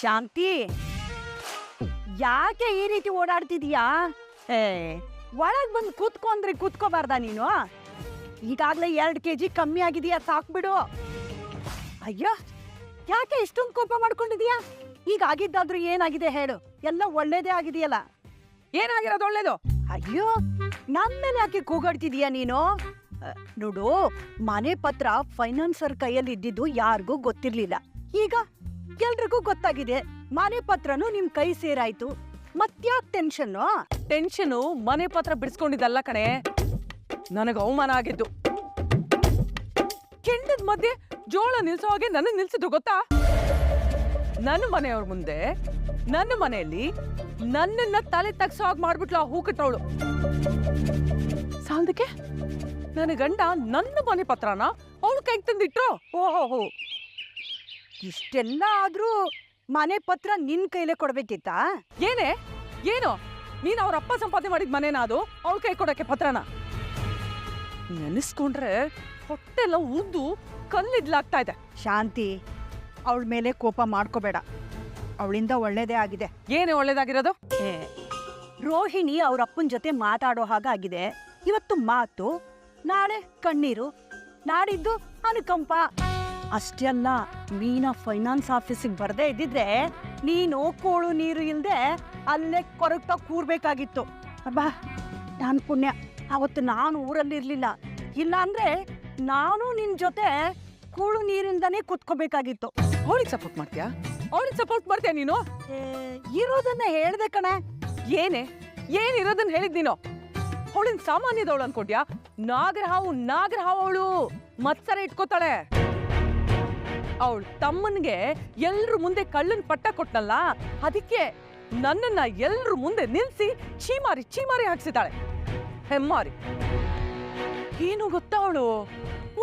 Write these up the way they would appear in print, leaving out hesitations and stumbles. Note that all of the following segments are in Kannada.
ಶಾಂತಿ, ಯಾಕೆ ಈ ರೀತಿ ಓಡಾಡ್ತಿದೀಯಾ? ಒಳಗ್ ಬಂದು ಕೂತ್ಕೊಂಡ್ರೆ ಕೂತ್ಕೋಬಾರ್ದ ನೀನು? ಈಗಾಗ್ಲೇ 2 kg ಕಮ್ಮಿ ಆಗಿದೆಯಾ, ಸಾಕ್ಬಿಡು. ಅಯ್ಯೋ, ಯಾಕೆ ಇಷ್ಟೊಂದು ಕೋಪ ಮಾಡ್ಕೊಂಡಿದೀಯಾ? ಈಗ ಆಗಿದ್ದಾದ್ರೂ ಏನಾಗಿದೆ ಹೇಳು? ಎಲ್ಲ ಒಳ್ಳೇದೇ ಆಗಿದೆಯಲ್ಲ. ಏನಾಗಿರೋದು ಒಳ್ಳೇದು? ಅಯ್ಯೋ, ನನ್ನ ಮೇಲೆ ಯಾಕೆ ಕೂಗಾಡ್ತಿದೀಯಾ ನೀನು? ನೋಡು, ಮನೆ ಪತ್ರ ಫೈನಾನ್ಸರ್ ಕೈಯಲ್ಲಿ ಇದ್ದಿದ್ದು ಯಾರಿಗೂ ಗೊತ್ತಿರ್ಲಿಲ್ಲ. ಈಗ ಎಲ್ರಿಗೂ ಗೊತ್ತಾಗಿದೆ. ಮನೆ ಪತ್ರನು ನಿಮ್ ಕೈ ಸೇರಾಯ್ತು. ಮತ್ಯಾಕ್ ಟೆನ್ಷನ್ನು? ಟೆನ್ಷನು ಮನೆ ಪತ್ರ ಬಿಡಿಸ್ಕೊಂಡಿದ್ದಲ್ಲ ಕಣೆ, ನನಗೆ ಅವಮಾನ ಆಗಿದ್ದು. ಕೆಂಡದ ಮಧ್ಯೆ ಜೋಳ ನಿಲ್ಸೋ ಹಾಗೆ ನನಗ್ ನಿಲ್ಸಿದ್ರು ಗೊತ್ತಾ? ನನ್ನ ಮನೆಯವ್ರ ಮುಂದೆ, ನನ್ನ ಮನೆಯಲ್ಲಿ ನನ್ನನ್ನ ತಲೆ ತಗ್ಸೋ ಹಾಗೆ ಮಾಡ್ಬಿಟ್ಲು ಆ ಹೂ ಕಟ್ಟವಳು. ಸಾಲದಕ್ಕೆ ನನ್ನ ಗಂಡ ನನ್ನ ಮನೆ ಪತ್ರನ ಅವಳು ಕೈಗೆ ತಂದಿಟ್ರು. ಓಹೋ, ಇಷ್ಟೆಲ್ಲ ಆದ್ರೂ ಮನೆ ಪತ್ರ ನಿನ್ ಕೈಲೇ ಕೊಡ್ಬೇಕಿತ್ತಾ? ಏನೇ ಏನು ನೀನ್ ಅವ್ರ ಅಪ್ಪ ಸಂಪಾದನೆ ಮಾಡಿದ ಮನೇನ ಅದು ಅವಳ ಕೈ ಕೊಡಕ್ಕೆ ಪತ್ರನ? ನೆನೆಸ್ಕೊಂಡ್ರೆ ಹೊಟ್ಟೆಲ್ಲ ಉದ್ದು ಕಲ್ಲಿಡ್ಲಾಗ್ತಾ ಇದೆ. ಶಾಂತಿ, ಅವಳ ಮೇಲೆ ಕೋಪ ಮಾಡ್ಕೋಬೇಡ. ಅವಳಿಂದ ಒಳ್ಳೇದೇ ಆಗಿದೆ. ಏನೇ ಒಳ್ಳೇದಾಗಿರೋದು? ರೋಹಿಣಿ ಅವ್ರ ಅಪ್ಪನ ಜೊತೆ ಮಾತಾಡೋ ಹಾಗಾಗಿದೆ. ಇವತ್ತು ಮಾತು, ನಾಳೆ ಕಣ್ಣೀರು, ನಾಡಿದ್ದು ಅನುಕಂಪ. ಅಷ್ಟೇ ಅಲ್ಲ, ಮೀನಾ ಫೈನಾನ್ಸ್ ಆಫೀಸಿಗೆ ಬರ್ದೇ ಇದ್ದಿದ್ರೆ ನೀನು ಕೋಳು ನೀರು ಇಲ್ದೆ ಅಲ್ಲೇ ಕೊರಗ್ತಾ ಕೂರ್ಬೇಕಾಗಿತ್ತು. ಅಬ್ಬಾ, ನಾನು ಪುಣ್ಯ ಅವತ್ತು ನಾನು ಊರಲ್ಲಿರ್ಲಿಲ್ಲ. ಇಲ್ಲ ಅಂದ್ರೆ ನಾನು ನಿನ್ ಜೊತೆ ಕೂಳು ನೀರಿಂದಾನೇ ಕುತ್ಕೋಬೇಕಾಗಿತ್ತು. ಅವಳಿಗೆ ಸಪೋರ್ಟ್ ಮಾಡ್ತೀಯಾ? ಅವಳಿಗೆ ಸಪೋರ್ಟ್ ಮಾಡ್ತೀಯಾ ನೀನು? ಇರೋದನ್ನ ಹೇಳ್ದೆ ಕಣೆ. ಏನಿರೋದನ್ನ ಹೇಳಿದ್ ನೀನು? ಅವಳಿನ ಸಾಮಾನ್ಯದವಳು ಅನ್ಕೊಟ್ಯಾ? ನಾಗರಹಾವು ಅವಳು ಮತ್ಸರ ಇಟ್ಕೋತಾಳೆ. ಅವಳು ತಮ್ಮನ್ಗೆ ಎಲ್ರ ಮುಂದೆ ಕಳ್ಳನ್ ಪಟ್ಟ ಕೊಟ್ಟನಲ್ಲ, ಅದಕ್ಕೆ ನನ್ನನ್ನ ಎಲ್ರ ಮುಂದೆ ನಿಲ್ಸಿ ಚೀಮಾರಿ ಹಾಕ್ಸಿದ್ದಾಳೆ. ಹೆಮ್ಮಾರಿ. ಏನು ಗೊತ್ತಾ, ಅವಳು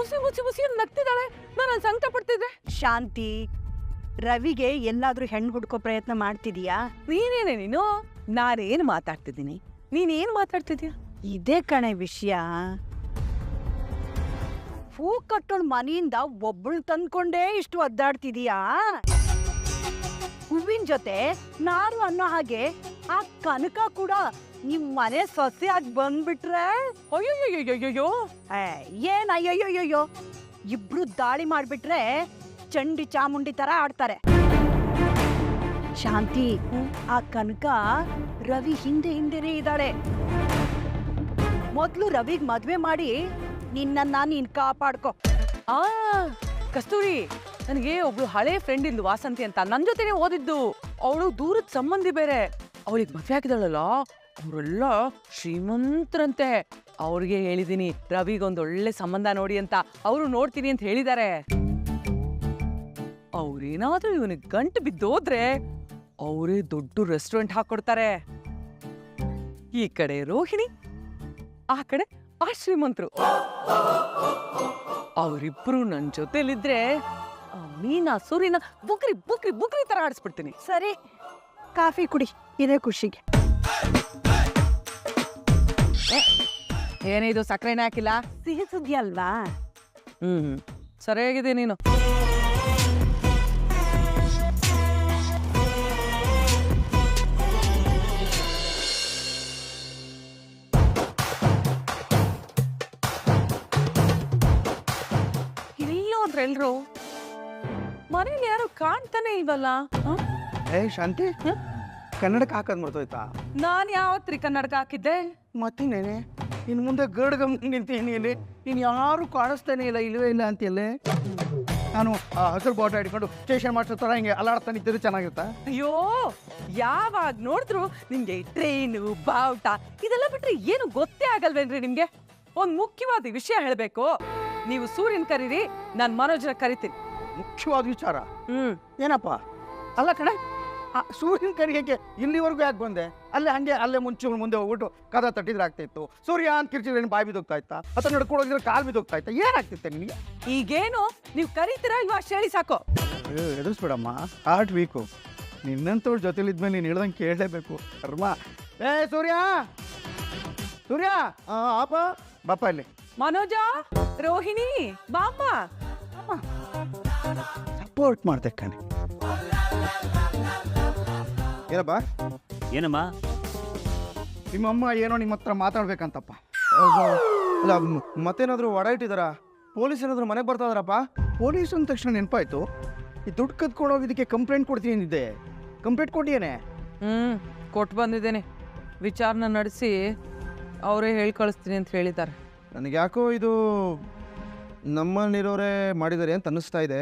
ಉಸಿ ನಗ್ತಿದ್ದಾಳೆ. ನಾನು ಸಂಕಟ ಪಡ್ತಿದ್ದೆ. ಶಾಂತಿ, ರವಿಗೆ ಎಲ್ಲಾದ್ರೂ ಹೆಣ್ಣು ಹುಡ್ಕೋ ಪ್ರಯತ್ನ ಮಾಡ್ತಿದೀಯಾ? ನೀನು ನಾನೇನ್ ಮಾತಾಡ್ತಿದ್ದೀನಿ, ನೀನೇನ್ ಮಾತಾಡ್ತಿದ್ಯಾ? ಇದೇ ಕಣೆ ವಿಷಯ. ಹೂ ಕಟ್ಟೋಳ್ ಮನೆಯಿಂದ ಒಬ್ಬಳು ತಂದ್ಕೊಂಡೇ ಇಷ್ಟು ಒದ್ದಾಡ್ತಿದೀಯಾ? ಹೂವಿನ ಜೊತೆ ನಾರು ಅನ್ನೋ ಹಾಗೆ ಆ ಕನಕ ಕೂಡ ನಿಮ್ ಮನೆ ಸೊಸೆಯಾಗಿ ಬಂದ್ಬಿಟ್ರೆ ಅಯ್ಯೋ ಏನ್ ಅಯ್ಯಯ್ಯೋ, ಇಬ್ರು ದಾಳಿ ಮಾಡ್ಬಿಟ್ರೆ ಚಂಡಿ ಚಾಮುಂಡಿ ತರ ಆಡ್ತಾರೆ. ಶಾಂತಿ, ಆ ಕನಕ ರವಿ ಹಿಂದೆನೇ ಇದ್ದಾಳೆ. ಮೊದ್ಲು ರವಿಗ್ ಮದ್ವೆ ಮಾಡಿ ನಿನ್ನ ನೀನ್ ಕಾಪಾಡ್ಕೊ. ಕಸ್ತೂರಿ, ನನಗೆ ಒಬ್ಳು ಹಳೆ ಫ್ರೆಂಡ್ ಇದ್ಲು, ವಾಸಂತಿ ಅಂತ, ನನ್ ಜೊತೆನೆ ಓದಿದ್ದು. ಅವಳು ದೂರದ ಸಂಬಂಧಿ ಬೇರೆ. ಅವಳಿಗೆ ಮದ್ವೆ ಆಗಿದ್ದಾಳಲ್ಲ, ಅವರೆಲ್ಲ ಶ್ರೀಮಂತರಂತೆ. ಅವ್ರಿಗೆ ಹೇಳಿದೀನಿ ರವಿಗೊಂದು ಒಳ್ಳೆ ಸಂಬಂಧ ನೋಡಿ ಅಂತ. ಅವರು ನೋಡ್ತೀನಿ ಅಂತ ಹೇಳಿದ್ದಾರೆ. ಅವ್ರೇನಾದ್ರೂ ಇವನಿಗೆ ಗಂಟು ಬಿದ್ದೋದ್ರೆ ಅವರೇ ದೊಡ್ಡ ರೆಸ್ಟೋರೆಂಟ್ ಹಾಕೊಡ್ತಾರೆ. ಈ ಕಡೆ ರೋಹಿಣಿ, ಆ ಕಡೆ ಆ ಶ್ರೀಮಂತರು. ಅವರಿಬ್ರು ನನ್ ಜೊತೆಲಿದ್ರೆ ಮೀನಾ ಸೂರಿನ ಬುಕ್ರಿ ತರ ಆಡಿಸ್ಬಿಡ್ತೀನಿ. ಸರಿ, ಕಾಫಿ ಕುಡಿ, ಇದೇ ಖುಷಿಗೆ. ಏನಿದು, ಸಕ್ಕರೆನೇ ಹಾಕಿಲ್ಲ? ಸಿಹಿ ಸುದ್ದಿ ಅಲ್ವಾ? ಸರಿಯಾಗಿದೆ ನೀನು. ಎಲ್ರು ಮನೇಲಿ ಯಾರು ಕಾಣ್ತಾನೆ ಇಲ್ವಲ್ಲ? ಶಾಂತಿ, ಕನ್ನಡಕ ಹಾಕೋದ್ ಮರ್ತೋಯ್ತಾ? ನಾನ್ ಯಾವತ್ರಿ ಕನ್ನಡಕ ಹಾಕಿದ್ದೆ? ಮತ್ತಿನ್ನೇನೆ, ಇನ್ ಮುಂದೆ ಗರ್ಡ್ಗ ನಿಂತೀನಿ. ನೀನು ಯಾರು ಕಾಣಿಸ್ತಾನೆ ಇಲ್ಲ, ಇಲ್ಲವೇ ಇಲ್ಲ ಅಂತೆಲ್ಲೇ. ನಾನು ಹಸಿರು ಬಾಟ ಹಿಡ್ಕೊಂಡು ಸ್ಟೇಷನ್ ಮಾಸ್ಟರ್ ತರ ಹಿಂಗೆ ಅಲ್ಲಾಡ್ತಾ ನಿಂತಿದ್ರೆ ಚೆನ್ನಾಗಿರುತ್ತಾ? ಅಯ್ಯೋ, ಯಾವಾಗ ನೋಡಿದ್ರು ನಿಮ್ಗೆ ಟ್ರೈನು ಬಾವುಟ ಇದೆಲ್ಲ ಬಿಟ್ರೆ ಏನು ಗೊತ್ತೇ ಆಗಲ್ವೇನ್ರಿ ನಿಮ್ಗೆ? ಒಂದ್ ಮುಖ್ಯವಾದ ವಿಷಯ ಹೇಳ್ಬೇಕು. ನೀವು ಸೂರ್ಯನ್ ಕರೀರಿ, ನಾನ್ ಮನೋಜನ ಕರಿತೀನಿ. ಮುಖ್ಯವಾದ ವಿಚಾರ? ಏನಪ್ಪ? ಅಲ್ಲ ಕಣೆ, ಸೂರ್ಯನ ಕರಿಗೆಗೆ ಇಲ್ಲಿವರೆಗೂ ಯಾಕೆ ಬಂದೆ? ಅಲ್ಲೇ ಮುಂದೆ ಹೋಗ್ಬಿಟ್ಟು ಕದ ತಟ್ಟಿದ್ರೆ ಆಗ್ತಾ ಇತ್ತು. ಸೂರ್ಯ ಅಂತ ಕಿರ್ಚಿದ್ರೆ ಬಾಯಿ ಬಿದ್ದೋಗ್ತಾ ಇತ್ತಾ, ಅಥವಾ ನಡ್ಕೊಳೋದಿದ್ರೆ ಕಾಲ್ ಬಿದ್ದೋಗ್ತಾ ಇತ್ತಾ? ಏನಾಗ್ತಿತ್ತೆ ನಿನಗೆ? ಈಗೇನು ನೀವು ಕರೀತೀರಾ ಇಲ್ವಾ ಅಷ್ಟು ಹೇಳಿ ಸಾಕು. ಎದುರಿಸ್ಬಿಡಮ್ಮ, ಹಾರ್ಟ್ ವೀಕು. ನಿನ್ನಂತವ್ರ ಜೊತೆಲಿದ್ಮೇಲೆ ನೀನು ಹೇಳ್ದಂಗೆ ಕೇಳಲೇಬೇಕು. ಕರ್ಮ. ಸೂರ್ಯ ಆಪ ಬಾಪ ಇಲ್ಲಿ. ಮನೋಜ, ರೋಹಿಣಿ, ಬಾಮ್ಮ. ಸಪೋರ್ಟ್ ಮಾಡ್ದೆ ಕಣೆ. ಏನಪ್ಪ ಏನಮ್ಮ? ನಿಮ್ಮಮ್ಮ ಏನೋ ನಿಮ್ಮ ಹತ್ರ ಮಾತಾಡ್ಬೇಕಂತಪ್ಪ. ಅಲ್ಲ ಮತ್ತೇನಾದರೂ ಒಡ ಇಟ್ಟಿದಾರ? ಪೊಲೀಸ್ ಏನಾದರೂ ಮನೆಗೆ ಬರ್ತಾ ಇದಾರಪ್ಪ? ಪೊಲೀಸ್ ಅಂದ ತಕ್ಷಣ ನೆನಪಾಯ್ತು, ಈ ದುಡ್ಡು ಕದ್ಕೊಂಡೋಗಿದ್ದಕ್ಕೆ ಕಂಪ್ಲೇಂಟ್ ಕೊಡ್ತೀನಿ ಅಂದಿದ್ದೆ. ಕಂಪ್ಲೇಂಟ್ ಕೊಟ್ಟಿಯೇನೆ? ಕೊಟ್ಟು ಬಂದಿದ್ದೇನೆ. ವಿಚಾರಣೆ ನಡೆಸಿ ಅವರೇ ಹೇಳಿ ಕಳಿಸ್ತೀನಿ ಅಂತ ಹೇಳಿದ್ದಾರೆ. ನನಗೆ ಯಾಕೋ ಇದು ನಮ್ಮಲ್ಲಿರೋರೇ ಮಾಡಿದ್ದಾರೆ ಅಂತ ಅನ್ನಿಸ್ತಾ ಇದೆ.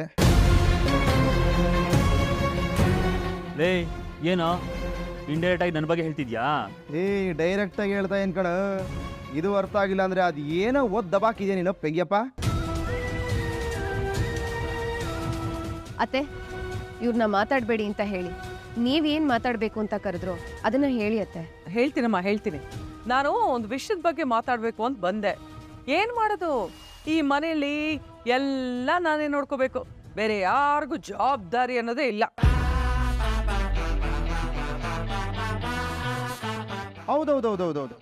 ಲೇ ಏನೋ ಇಂಡೈರೆಕ್ಟ್ ಆಗಿ ನನ್ನ ಬಗ್ಗೆ ಹೇಳ್ತಿದ್ಯಾ? ಡೈರೆಕ್ಟಾಗಿ ಹೇಳ್ತಾ ಏನು ಕಣ, ಇದು ಅರ್ಥ ಆಗಿಲ್ಲ ಅಂದರೆ ಅದು ಏನೋ ಓದ್ ದಬಾಕಿದೆ ನೀನು ಪೆಂಗ್ಯಪ್ಪ. ಅತ್ತೆ, ಇವ್ರನ್ನ ಮಾತಾಡಬೇಡಿ ಅಂತ ಹೇಳಿ ನೀವೇನು ಮಾತಾಡಬೇಕು ಅಂತ ಕರೆದ್ರು ಅದನ್ನ ಹೇಳಿ ಅತ್ತೆ. ಹೇಳ್ತೀನಮ್ಮ, ಹೇಳ್ತೀನಿ. ನಾನು ಒಂದು ವಿಷಯದ ಬಗ್ಗೆ ಮಾತಾಡಬೇಕು ಅಂತ ಬಂದೆ. ಏನು ಮಾಡೋದು, ಈ ಮನೆಯಲ್ಲಿ ಎಲ್ಲ ನಾನೇ ನೋಡ್ಕೋಬೇಕು, ಬೇರೆ ಯಾರಿಗೂ ಜವಾಬ್ದಾರಿ ಅನ್ನೋದೇ ಇಲ್ಲ. ಹೌದೌದೌದೌದೌದು.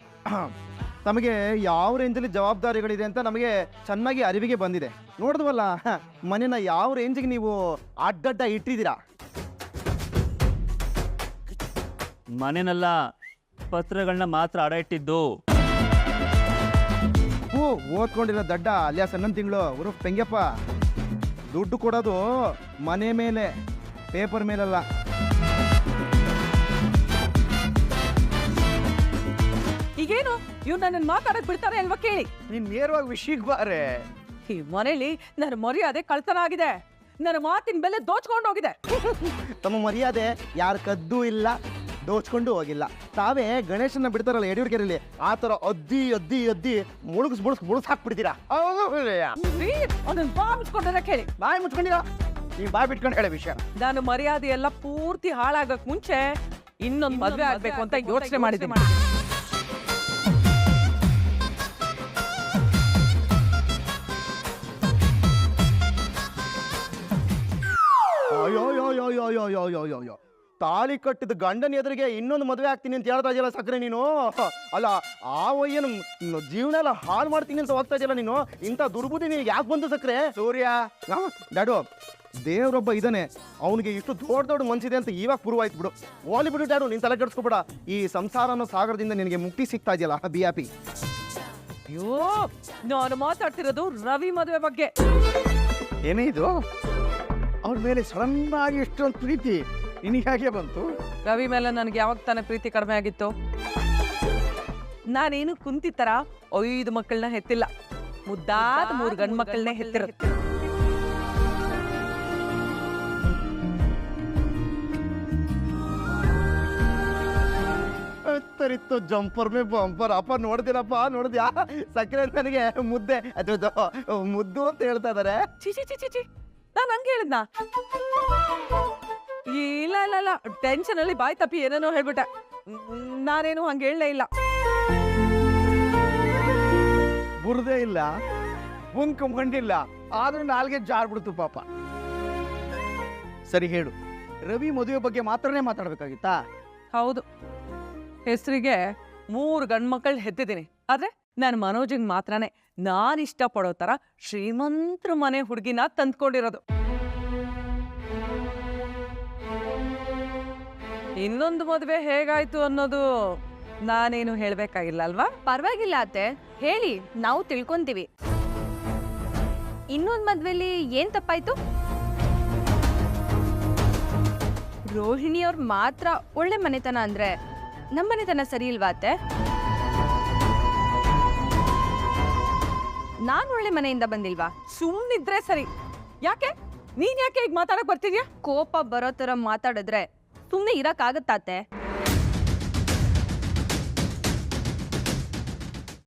ನಮಗೆ ಯಾವ ರೇಂಜಲ್ಲಿ ಜವಾಬ್ದಾರಿಗಳಿದೆ ಅಂತ ನಮಗೆ ಚೆನ್ನಾಗಿ ಅರಿವಿಗೆ ಬಂದಿದೆ. ನೋಡಿದ್ವಲ್ಲ ಮನೇನ ಯಾವ ರೇಂಜಿಗೆ ನೀವು ಅಡ್ಡಡ್ಡ ಇಟ್ಟಿದ್ದೀರಾ. ಮನೆನೆಲ್ಲ ಪತ್ರಗಳನ್ನ ಮಾತ್ರ ಅಡ ಇಟ್ಟಿದ್ದು. ಓದ್ಕೊಂಡಿರೋ ದಡ್ಡ ಅಲ್ಲಿಯ ಸಣ್ಣ ತಿಂಗಳು ಉರುಫ್ ಪೆಂಗ್ಯಪ್ಪ. ದುಡ್ಡು ಕೊಡೋದು ಮನೆ ಮೇಲೆ, ಪೇಪರ್ ಮೇಲಲ್ಲ. ಈಗೇನು ಇವ್ರು ನನ್ನ ಮಾತಾಡಕ್ ಬಿಡ್ತಾರೆ ಅಲ್ವಾ ಕೇಳಿ. ನೀನ್ ನೇರವಾಗಿ ವಿಷಯಕ್ಕೆ ಬಾರೆ. ಈ ಮನೇಲಿ ನನ್ನ ಮರ್ಯಾದೆ ಕಳ್ತನ ಆಗಿದೆ, ನನ್ನ ಮಾತಿನ ಬೆಲೆ ದೋಚ್ಕೊಂಡು ಹೋಗಿದೆ. ತಮ್ಮ ಮರ್ಯಾದೆ ಯಾರು ಕದ್ದು ಇಲ್ಲ, ದೋಚ್ಕೊಂಡು ಹೋಗಿಲ್ಲ. ತಾವೇ ಗಣೇಶನ ಬಿಡ್ತಾರಲ್ಲ ಯಡಿಯೂರ್ಗೆರೆಯಲ್ಲಿ, ಆ ಥರ ಅದ್ದಿ ಅದ್ದಿ ಅದ್ದಿ ಮುಳುಗ್ಸ್ ಹಾಕ್ಬಿಡ್ತೀರಾ. ಅದನ್ನ ಬಾಯ್ ಮುಚ್ಕೊಂಡ್ರೆ ಕೇಳಿ. ಬಾಯಿ ಮುಚ್ಕೊಂಡಿರ, ನೀ ಬಾಯ್ ಬಿಟ್ಕೊಂಡು ಹೇಳೋ ವಿಷಯ. ನಾನು ಮರ್ಯಾದೆ ಎಲ್ಲ ಪೂರ್ತಿ ಹಾಳಾಗಕ್ ಮುಂಚೆ ಇನ್ನೊಂದು ಮದ್ವೆ ಆಗ್ಬೇಕು ಅಂತ ಯೋಚನೆ ಮಾಡಿದ್ದೀನಿ. ಅಯ್ಯೋ ತಾಳಿ ಕಟ್ಟಿದ ಗಂಡನ ಎದುರಿಗೆ ಇನ್ನೊಂದು ಮದುವೆ ಆಗ್ತೀನಿ ಅಂತ ಹೇಳ್ತಾ ಇದೆಯಲ್ಲ ಸಕ್ಕರೆ ನೀನು. ಅಲ್ಲ ಆ ವಯ್ಯನ ಜೀವನ ಎಲ್ಲ ಹಾಳು ಮಾಡ್ತೀನಿ ಅಂತ ಹೋಗ್ತಾ ಇದೆಯಲ್ಲ ನೀನು. ಇಂಥ ದುರ್ಬುದ್ಧಿ ನೀನು ಯಾಕೆ ಬಂದು ಸಕ್ಕರೆ? ಸೂರ್ಯ ಡ್ಯಾಡು, ದೇವ್ರೊಬ್ಬ ಇದ್ದಾನೆ, ಅವನಿಗೆ ಇಷ್ಟು ದೊಡ್ಡ ಮನ್ಸಿದೆ ಅಂತ ಇವಾಗ ಪ್ರೂವ್ ಆಯ್ತು ಬಿಡು. ಓಲಿ ಬಿಡು ಡ್ಯಾಡು, ನೀನು ತಲೆ ಕೆಡಿಸ್ಕೊಬೇಡ. ಈ ಸಂಸಾರ ಅನ್ನೋ ಸಾಗರದಿಂದ ನಿನಗೆ ಮುಕ್ತಿ ಸಿಗ್ತಾ ಇದೆಯಲ್ಲ, ಬಿ ಹ್ಯಾಪಿ. ಅಯ್ಯೋ, ನಾನು ಮಾತಾಡ್ತಿರೋದು ರವಿ ಮದುವೆ ಬಗ್ಗೆ. ಏನೇ ಇದು? ಅವ್ರ ಮೇಲೆ ಸಡನ್ ಆಗಿ ಇಷ್ಟೊಂದು ಪ್ರೀತಿ ನಿನಗೆ ಹೇಗೆ ಬಂತು? ರವಿ ಮೇಲೆ ನನಗೆ ಯಾವಾಗ ತಾನೇ ಪ್ರೀತಿ ಕಡಿಮೆ ಆಗಿತ್ತು? ನಾನೇನು ಕುಂತಿ ತರ 5 ಮಕ್ಕಳನ್ನ ಹೆತ್ತಿಲ್ಲ, ಮುದ್ದಾದ 3 ಗಂಡು ಮಕ್ಕಳನ್ನೇ ಹೆತ್ತಿರುತ್ತೆ. ತರಿತ್ತು ಜಂಪರ್ ಮೇ ಬಂಪರ್. ಅಪ್ಪ ನೋಡ್ತೀರಪ್ಪ, ನೋಡಿದ್ಯಾ ಸಕ್ಕರೆ ನನಗೆ ಮುದ್ದೆ ಅದು ಮುದ್ದು ಅಂತ ಹೇಳ್ತಾ ಇದಾರೆ. ಚಿಚಿ ಚಿಚಿ ಚಿ, ನಾನು ಹಂಗೆ ಹೇಳಿದ್ನಾ? ಇಲ್ಲ ಇಲ್ಲ ಇಲ್ಲ, ಟೆನ್ಷನ್ ಅಲ್ಲಿ ಬಾಯ್ ತಪ್ಪಿ ಏನೇನೋ ಹೇಳ್ಬಿಟ್ಟೆ. ನಾನೇನು ಹಂಗೆ ಹೇಳಲೇ ಇಲ್ಲ. ಬುರ್ದೇ ಇಲ್ಲ, ಬುಂಕ್ ಮಂಡಿಲ್ಲ, ಆದ್ರೂ ನಾಲ್ಗೆ ಜಾರ್ಬಿಡ್ತು ಪಾಪ. ಸರಿ ಹೇಳು, ರವಿ ಮದುವೆ ಬಗ್ಗೆ ಮಾತ್ರನೇ ಮಾತಾಡ್ಬೇಕಾಗಿತ್ತಾ? ಹೌದು, ಹೆಸರಿಗೆ 3 ಗಂಡು ಮಕ್ಕಳು ಹೆತ್ತಿದ್ದೀನಿ. ಆದ್ರೆ ನಾನು ಮನೋಜಿಗೆ ಮಾತ್ರನೇ ನಾನು ಇಷ್ಟಪಡೋ ಥರ ಶ್ರೀಮಂತರ ಮನೆ ಹುಡುಗಿನ ತಂದ್ಕೊಂಡಿರೋದು. ಇನ್ನೊಂದು ಮದುವೆ ಹೇಗಾಯ್ತು ಅನ್ನೋದು ನಾನೇನು ಹೇಳ್ಬೇಕಾಗಿಲ್ಲ ಅಲ್ವಾ? ಪರವಾಗಿಲ್ಲ ಅತ್ತೆ, ಹೇಳಿ, ನಾವು ತಿಳ್ಕೊಂತೀವಿ. ಇನ್ನೊಂದು ಮದ್ವೆಲಿ ಏನ್ ತಪ್ಪಾಯ್ತು? ರೋಹಿಣಿಯವ್ರ ಮಾತ್ರ ಒಳ್ಳೆ ಮನೆತನ ಅಂದ್ರೆ ನಮ್ಮ ಮನೆತನ ಸರಿ ಇಲ್ವಾ ಅತ್ತೆ? ನಾನ್ ಒಳ್ಳೆ ಮನೆಯಿಂದ ಬಂದಿಲ್ವಾ? ಸುಮ್ಮನಿದ್ರೆ ಸರಿ. ಯಾಕೆ ನೀನ್ ಯಾಕೆ ಈಗ ಮಾತಾಡಕ್ ಬರ್ತಿದ್ಯಾ? ಕೋಪ ಬರೋ ತರ ಮಾತಾಡಿದ್ರೆ ಸುಮ್ನೆ ಇರಕ್ಕಾಗತ್ತಾತೆ?